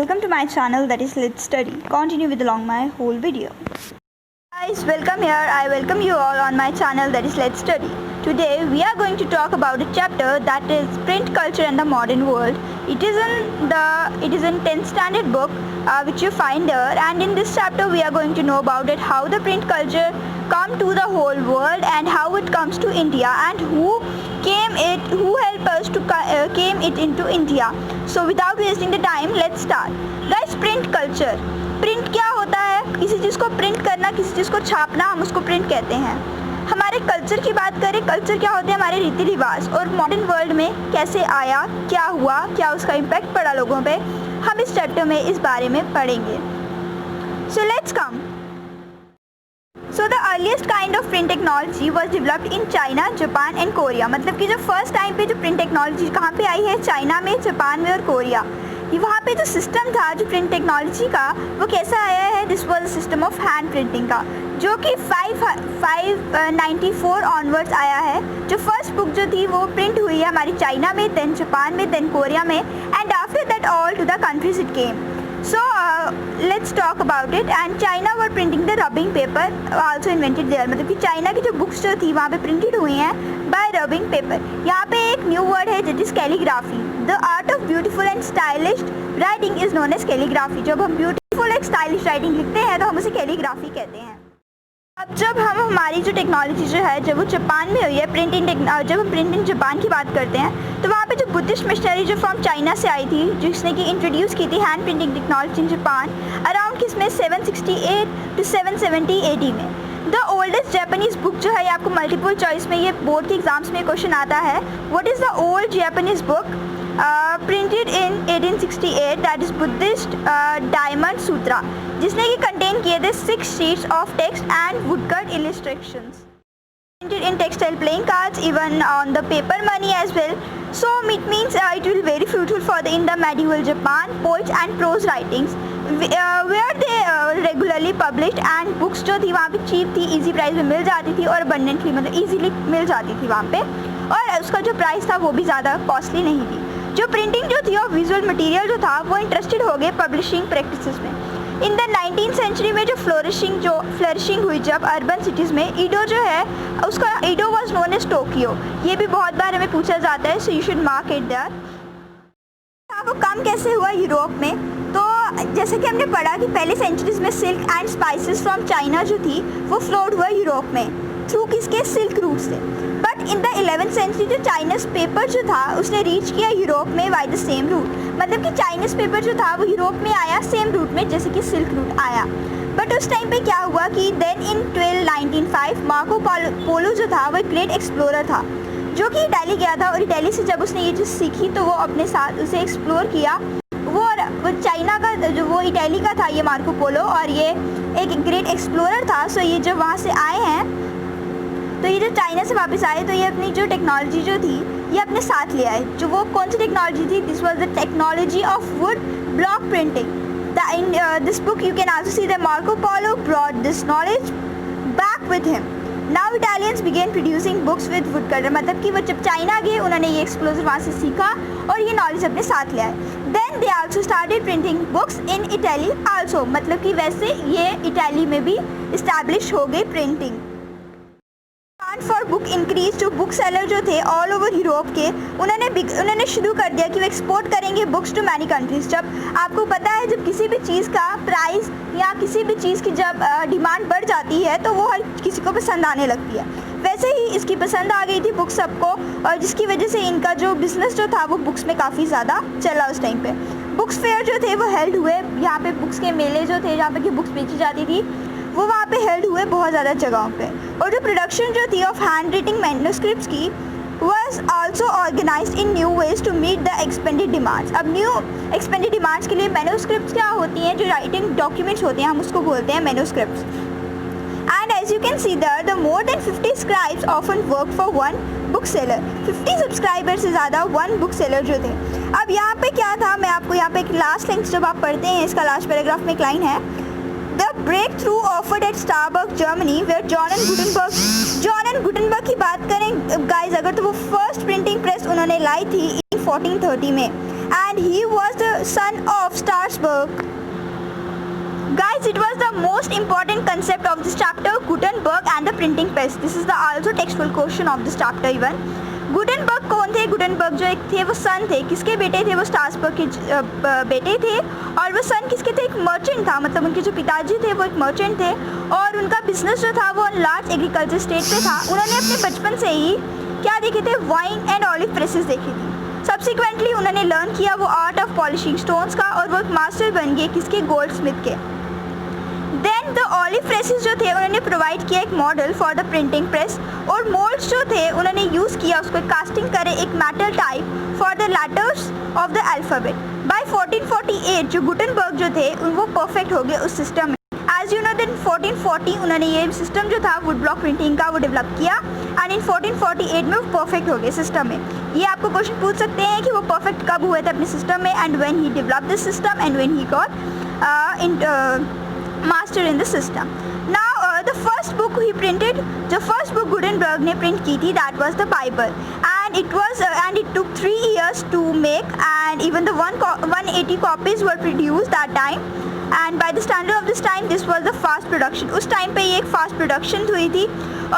welcome to my channel, that is Let's Study. Continue with along my whole video. Guys, welcome here. I welcome you all on my channel, that is Let's Study. Today we are going to talk about a chapter that is print culture and the modern world. It is in 10th standard book which you find there, and in this chapter we are going to know about it, how the print culture come to the whole world and how it comes to India and who helped us to came it into India. So without wasting the time, let's start. Guys, print culture. Print क्या होता है? किसी चीज़ को print करना, किसी चीज़ को छापना, हम उसको प्रिंट कहते हैं. हमारे कल्चर की बात करें, कल्चर क्या होते हैं? हमारे रीति रिवाज, और मॉडर्न वर्ल्ड में कैसे आया, क्या हुआ, क्या उसका इम्पैक्ट पड़ा लोगों पे, हम इस चैप्टर में इस बारे में पढ़ेंगे. So let's come. So the earliest kind of print technology was developed in China, Japan and Korea. मतलब कि जो फर्स्ट टाइम पे जो प्रिंट टेक्नोलॉजी कहाँ पे आई है? चाइना में, जापान में और कोरिया. ये वहाँ पे जो सिस्टम था जो प्रिंट टेक्नोलॉजी का, वो कैसा आया है? This was system of hand printing का, जो कि 594 ऑनवर्ड्स आया है. जो फर्स्ट बुक जो थी वो प्रिंट हुई है हमारी चाइना में, देन जापान में, देन कोरिया में, and after that all to the countries it came. So let's talk about it. And China were printing the rubbing paper also invented there. मतलब कि चाइना की जो बुक्स जो थी वहाँ पे प्रिंटेड हुई हैं by rubbing paper. यहाँ पे एक न्यू वर्ड है it is calligraphy. The art of beautiful and stylish writing is known as calligraphy. जब हम ब्यूटीफुल एक स्टाइलिश राइटिंग लिखते हैं तो हम उसे कैलीग्राफी कहते हैं. अब जब हम हमारी जो टेक्नोलॉजी जो है जब वो जापान में हुई है, जब हम प्रिंट इन जापान की बात करते हैं तो वहाँ पे जो बुद्धिस्ट मिशनरी जो फ्रॉम चाइना से आई थी, जिसने कि इंट्रोड्यूस की थी hand printing technology in Japan around किसमें 768 to 770 AD में. द ओल्डेस्ट जापानीज बुक जो है, आपको मल्टीपल चॉइस में ये बोर्ड के एग्जाम्स में क्वेश्चन आता है, what is the old Japanese book printed in 1868, that is Buddhist Diamond Sutra, जिसने कि कंटेन किए थे 6 sheets of text and woodcut illustrations. Printed in textile playing cards, even on the paper money as well. So it means it will very fruitful for in the medieval Japan poets and prose writings where they regularly published, and books जो थी वहाँ पे cheap थी, easy price में मिल जाती थी और abundantly मतलब easily मिल जाती थी वहाँ पे, और उसका जो प्राइस था वो भी ज़्यादा कॉस्टली नहीं थी. जो प्रिंटिंग जो थी और विजुअल मटेरियल जो था वो इंटरेस्टेड हो गए पब्लिशिंग प्रैक्टिसेस में. इन द 19th सेंचुरी में जो फ्लरिशिंग हुई जब अर्बन सिटीज़ में, ईडो जो है उसका Edo was known as Tokyo. ये भी बहुत बार हमें पूछा जाता है, so you should mark it there. वो कम कैसे हुआ यूरोप में? तो जैसे कि हमने पढ़ा कि पहले सेंचुरीज में silk and spices from China जो थी वो फ्लोड हुआ यूरोप में थ्रू किसके? सिल्क रूट से. But in the 11th century जो चाइनीज पेपर जो था उसने रीच किया यूरोप में बाय द सेम रूट. मतलब कि चाइनीज पेपर जो था वो यूरोप में आया सेम रूट में जैसे कि सिल्क रूट आया. बट उस टाइम पे क्या हुआ कि देन इन 1295 मार्को पोलो जो था वो एक ग्रेट एक्सप्लोरर था जो कि इटाली गया था, और इटाली से जब उसने ये चीज़ सीखी तो वो अपने साथ उसे एक्सप्लोर किया. वो चाइना का जो वो इटाली का था ये मार्को पोलो, और ये एक ग्रेट एक्सप्लोरर था. सो ये जब वहाँ से आए हैं तो ये जो चाइना से वापस आए तो ये अपनी जो टेक्नोलॉजी जो थी ये अपने साथ ले आए. जो वो कौन सी टेक्नोलॉजी थी? This was the technology of wood block printing. In this book you can also see the Marco Polo brought this knowledge back with him. Now Italians began producing books with wood cutter. मतलब कि वो जब China गए उन्होंने ये एक्सप्लोजर वहाँ से सीखा और ये नॉलेज अपने साथ ले आए. Then they also started printing books in Italy also. मतलब कि वैसे ये इटाली में भी इस्टेब्लिश हो गई प्रिंटिंग. For book increase. जो बुक सेलर जो थे ऑल ओवर यूरोप के, उन्होंने शुरू कर दिया कि वो एक्सपोर्ट करेंगे बुक्स टू मैनी कंट्रीज. जब आपको पता है जब किसी भी चीज़ का प्राइस या किसी भी चीज़ की जब डिमांड बढ़ जाती है तो वो हर किसी को पसंद आने लगती है. वैसे ही इसकी पसंद आ गई थी बुक्स सबको, और जिसकी वजह से इनका जो बिज़नेस जो था वो बुक्स में काफ़ी ज़्यादा चला. उस टाइम पे बुक्स फेयर जो थे वो हेल्ड हुए. यहाँ पे बुक्स के मेले जो थे जहाँ पे कि बुक्स बेची जाती थी वो वहाँ पे हेल्ड हुए बहुत ज़्यादा जगहों पे. और जो प्रोडक्शन जो थी ऑफ हैंड राइटिंग मैन्युस्क्रिप्ट्स की was also organized in new ways to meet the expanded demands. अब न्यू एक्सपेंडेड डिमांड्स के लिए मैन्युस्क्रिप्ट्स क्या होती हैं? जो राइटिंग डॉक्यूमेंट्स होते हैं हम उसको बोलते हैं manuscripts. And as you can see that the more than 50 scribes often work for one book seller. 50 subscriber से ज़्यादा वन बुक सेलर जो थे. अब यहाँ पे क्या था, मैं आपको यहाँ पे एक लास्ट लाइन जब आप पढ़ते हैं इसका लास्ट पैराग्राफ में एक लाइन है, The breakthrough offered at Starbuck, Germany, where John and Johann Gutenberg की बात करें गाइस अगर, तो वो फर्स्ट प्रिंटिंग प्रेस उन्होंने लाई थी इन 1430 में, and he was the son of Strasbourg. Guys, it was the most important concept of this chapter, Gutenberg and the printing press. This is the also textual question of this chapter even. Gutenberg कौन थे? Gutenberg जो एक थे वो सन थे. किसके बेटे थे? वो स्ट्रासबर्ग के बेटे थे. और वो सन किसके थे? एक मर्चेंट था. मतलब उनके जो पिताजी थे वो एक मर्चेंट थे और उनका बिजनेस जो था वो लार्ज एग्रीकल्चर स्टेट पे था. उन्होंने अपने बचपन से ही क्या देखे थे? वाइन एंड ऑलिव प्रेसेस देखी थी. सब्सिक्वेंटली उन्होंने लर्न किया वो आर्ट ऑफ पॉलिशिंग स्टोन्स का और वो एक मास्टर बन गए किसके? गोल्ड स्मिथ के. देन द ऑलिव प्रेसेस जो थे उन्होंने प्रोवाइड किया एक model for the printing press और मोल्ड्स जो थे उन्होंने यूज़ किया उसको कास्टिंग करे एक metal type for the letters of the alphabet. By 1448 जो गुटेनबर्ग जो थे वो परफेक्ट हो गए उस सिस्टम में. एज यू नो देन 1440 उन्होंने ये सिस्टम जो था वुड ब्लॉक प्रिंटिंग का वो डेवलप किया एंड इन 1448 में वो परफेक्ट हो गए सिस्टम में. ये आपको क्वेश्चन पूछ सकते हैं कि वो परफेक्ट कब हुए थे अपने सिस्टम में and when he develop this system and when he got master in the system. Now the first book he printed, the first book Gutenberg ने print की थी, that was the Bible, and it was and it took 3 years to make, and even the 180 copies were produced that time, and by the standard of this time this was the fast production. उस time पे ये एक fast production हुई थी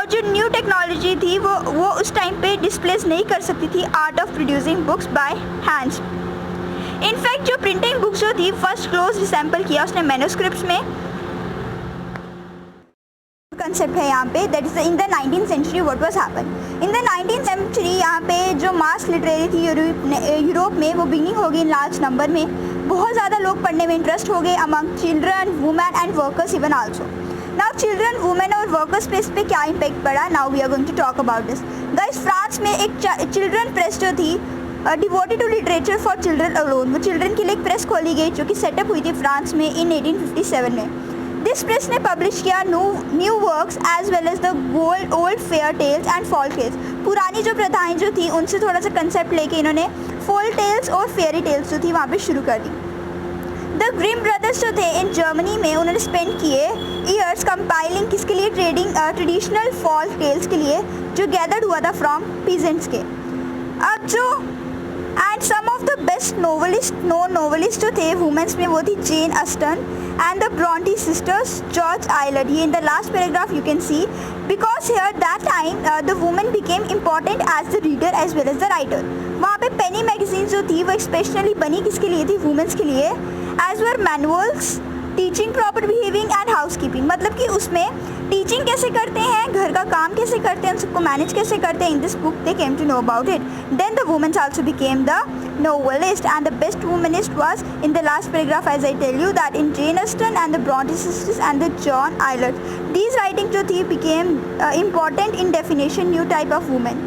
और जो new technology थी वो उस टाइम पे डिस्प्लेस नहीं कर सकती थी art of producing books by hands. In fact जो प्रिंटिंग बुक्स जो थी फर्स्ट क्लोज रिसैम्पल किया उसने मैन्युस्क्रिप्ट्स में. कंसेप्ट है यहाँ पे that is in the 19th century what was happen. In the 19th century यहाँ पे जो मास लिटरेरी थी यूरोप में वो बिगिनिंग हो गई इन लार्ज नंबर में. बहुत ज़्यादा लोग पढ़ने में इंटरेस्ट हो गए among children women and workers even also. Now children women और वर्कर्स पे इस पे क्या इम्पैक्ट पड़ा? Now we are going to talk about this. Guys France में एक चिल्ड्रन प्रेस जो थी devoted to literature for children alone, वो चिल्ड्रन के लिए एक प्रेस खोली गई जो कि सेटअप हुई थी फ्रांस में इन 1857 में. दिस प्रेस ने पब्लिश किया new works as well as the old fair tales and fall tales. पुरानी जो प्रथाएं जो थी उनसे थोड़ा सा कंसेप्ट लेके इन्होंने फॉल टेल्स और फेयरी टेल्स जो थी वहाँ पे शुरू कर दी. द ग्रिम ब्रदर्स जो थे इन जर्मनी में उन्होंने स्पेंड किए ईयर्स कंपाइलिंग किसके लिए? ट्रेडिशनल फॉल टेल्स के लिए जो गैदर्ड हुआ था फ्रॉम पीजेंट्स के. अब जो and some of the best novelist जो थे वुमेन्स में वो थी Jane Austen and the Bronte sisters, George Eliot. In the last paragraph you can see because here that time the woman became important as the reader as well as the writer. वहाँ पे पेनी magazine जो थी वो specially बनी किसके लिए थी? Womens के लिए. As were manuals teaching proper behaving and house keeping, मतलब कि उसमें टीचिंग कैसे करते हैं, घर का काम कैसे करते हैं, उन सबको मैनेज कैसे करते हैं. In this book they came to know about it. Then the womens also became the novelist and the best womanist was in the last paragraph as I tell you that in Jane Austen and the Bronte sisters and the John Eliot. These writings जो थी became important in definition new type of woman.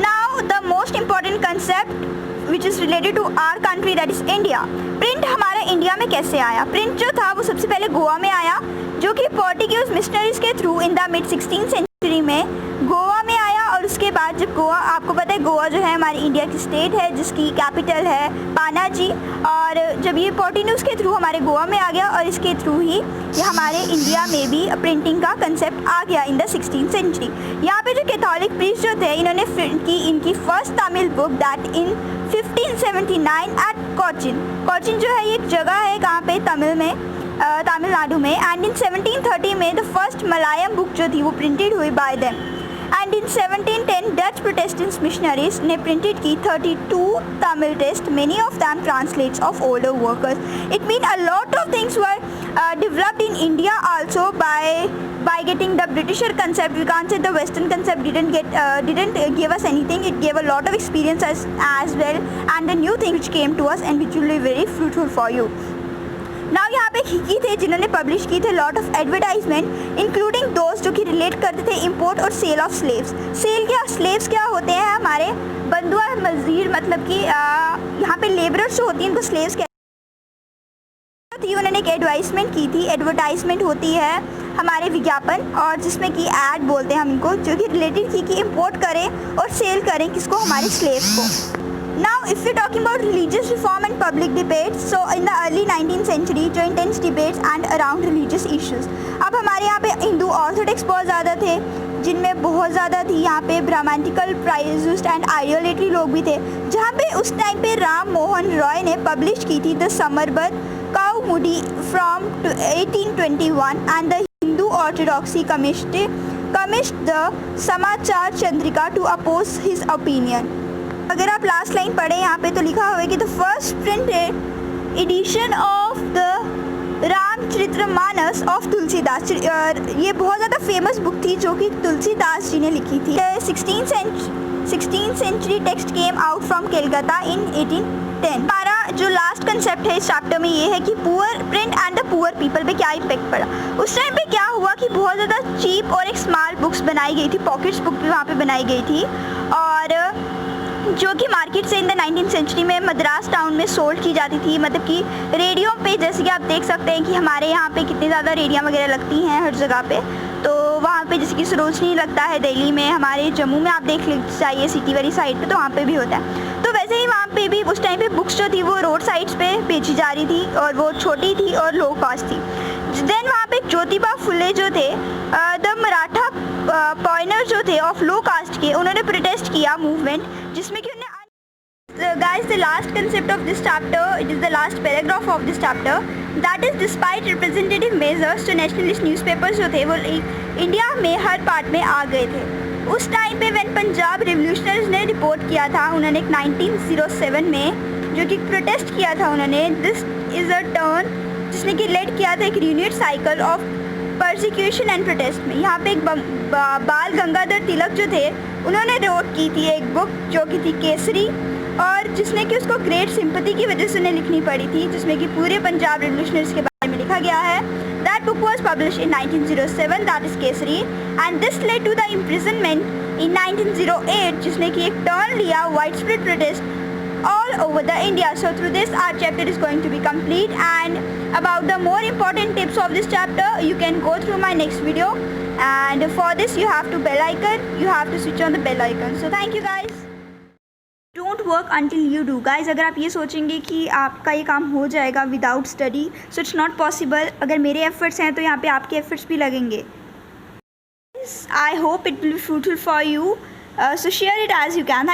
Now the most important concept which is related to our country that is India. Print हमारा India में कैसे आया? Print जो था वो सबसे पहले गोवा में आया जो कि पोर्टुगीज मिशनरीज के through in the mid 16th century में गोवा में आया. और उसके बाद जब गोवा, आपको पता है गोवा जो है हमारी इंडिया की स्टेट है जिसकी कैपिटल है पानाजी, और जब ये पोर्टुगीज के थ्रू हमारे गोवा में आ गया और इसके थ्रू ही ये हमारे इंडिया में भी प्रिंटिंग का कंसेप्ट आ गया इन द 16th सेंचुरी. यहाँ पे जो कैथोलिक प्रीस्ट जो थे इन्होंने प्रिंट की इनकी first Tamil book that in 1579 at Cochin जो है ये एक जगह है कहाँ पे? तमिल में, तमिलनाडु में. एंड इन 1730 में द फर्स्ट मलयालम बुक जो थी वो प्रिंटेड हुई bye them. And in 1710 Dutch Protestant missionaries ने प्रिंटेड की 32 Tamil text, many of them translates of older workers. It mean a lot of things were developed in India also by getting the Britisher concept. We can't say the Western concept didn't give us anything. It gave a lot of experience as well and the new thing which came to us and which will be very fruitful for you. Now यहाँ पे Hicky थे जिन्होंने publish की थे lot of advertisement including दोस्त जो कि relate करते थे इम्पोर्ट और सेल ऑफ स्लेव्स. स्लेव्स क्या होते हैं? हमारे बंधुआ मजदूर, मतलब कि यहाँ पे लेबरर्स जो होती हैं उनको स्लेव्स कहते हैं. उन्होंने एक एडवर्टाइजमेंट की थी. एडवर्टाइजमेंट होती है हमारे विज्ञापन और जिसमें कि ऐड बोलते हैं हम इनको, जो कि रिलेटेड की कि इम्पोर्ट करें और सेल करें किसको? हमारे स्लेव्स को. Now, if we're talking about religious reform and public debates, so in the early 19th century, जो intense debates and around religious issues. अब हमारे यहाँ पे हिंदू ऑर्थोडॉक्स बहुत ज़्यादा थे, जिनमें बहुत ज़्यादा थी यहाँ पे ब्राह्मणिकल प्राइज्ड एंड आइडियोलेटरी लोग भी थे, जहाँ पे उस टाइम पे राम मोहन रॉय ने पब्लिश की थी the Sambad Kaumudi from 1821 and the Hindu orthodoxy commissioned the Samachar Chandrika to oppose his opinion. अगर आप लास्ट लाइन पढ़े यहाँ पे तो लिखा हुआ है कि the first printed edition of the Ramcharitmanas of Tulsidas, ये बहुत ज़्यादा फेमस बुक थी जो कि तुलसीदास जी ने लिखी थी। 16th century text came out from Calcutta in 1810। हमारा जो लास्ट कंसेप्ट है इस चैप्टर में ये है कि poor print and the poor people पे क्या इफेक्ट पड़ा। उस टाइम पे क्या हुआ कि बहुत ज़्यादा चीप और एक स्मॉल बुक्स बनाई गई थी, पॉकेट्स बुक भी वहाँ पे बनाई गई थी, और जो कि मार्केट से इन द 19th सेंचुरी में मद्रास टाउन में सोल्ड की जाती थी। मतलब कि रेडियो पे, जैसे कि आप देख सकते हैं कि हमारे यहाँ पे कितनी ज़्यादा रेडियाँ वगैरह लगती हैं हर जगह पे, तो वहाँ पे जैसे कि सरोजनी लगता है दिल्ली में, हमारे जम्मू में आप देख लीजिए सिटी वाली साइड पे, तो वहाँ पे भी होता है। तो वैसे ही वहाँ पे भी उस टाइम पे बुक्स जो थी वो रोड साइड्स पे बेची जा रही थी और वो छोटी थी और लो कॉस्ट थी। देन वहाँ पे ज्योतिबा फुले जो थे, द मराठा पॉइनर जो थे ऑफ लो कास्ट के, उन्होंने प्रोटेस्ट किया मूवमेंट, जिसमें कि उन्हें guys, the last concept of this chapter, it is the last paragraph of this chapter, that is despite representative measures, तो nationalist newspapers जो थे वो इंडिया में हर पार्ट में आ गए थे। उस टाइम पे व्हेन पंजाब रिवोल्यूशनरीज ने रिपोर्ट किया था, उन्होंने 1907 में जो कि प्रोटेस्ट किया था उन्होंने, दिस इज़ अ टर्न, जिसने कि लेड किया था एक unit cycle of persecution and protest में। यहाँ पे एक बाल गंगाधर तिलक जो थे, उन्होंने रोट की थी एक बुक जो कि थी केसरी, और जिसने कि उसको ग्रेट सिंपैथी की वजह से उन्हें लिखनी पड़ी थी, जिसमें कि पूरे पंजाब रिवोल्यूशनरीज के बारे में लिखा गया है। That book was publish in 1907, that is Kesari, and this led to the imprisonment in 1908, जिसने कि एक टर्न लिया wide spread protest all over the India. So through this our chapter is going to be complete, and about the more important tips of this chapter you can go through my next video, and for this you have to switch on the bell icon. So thank you guys. Don't work until you do. Guys, अगर आप ये सोचेंगे कि आपका ये काम हो जाएगा without study, so it's not possible. अगर मेरे एफर्ट्स हैं तो यहाँ पे आपके एफर्ट्स भी लगेंगे। I hope it will be fruitful for you. So share it as you can. Thank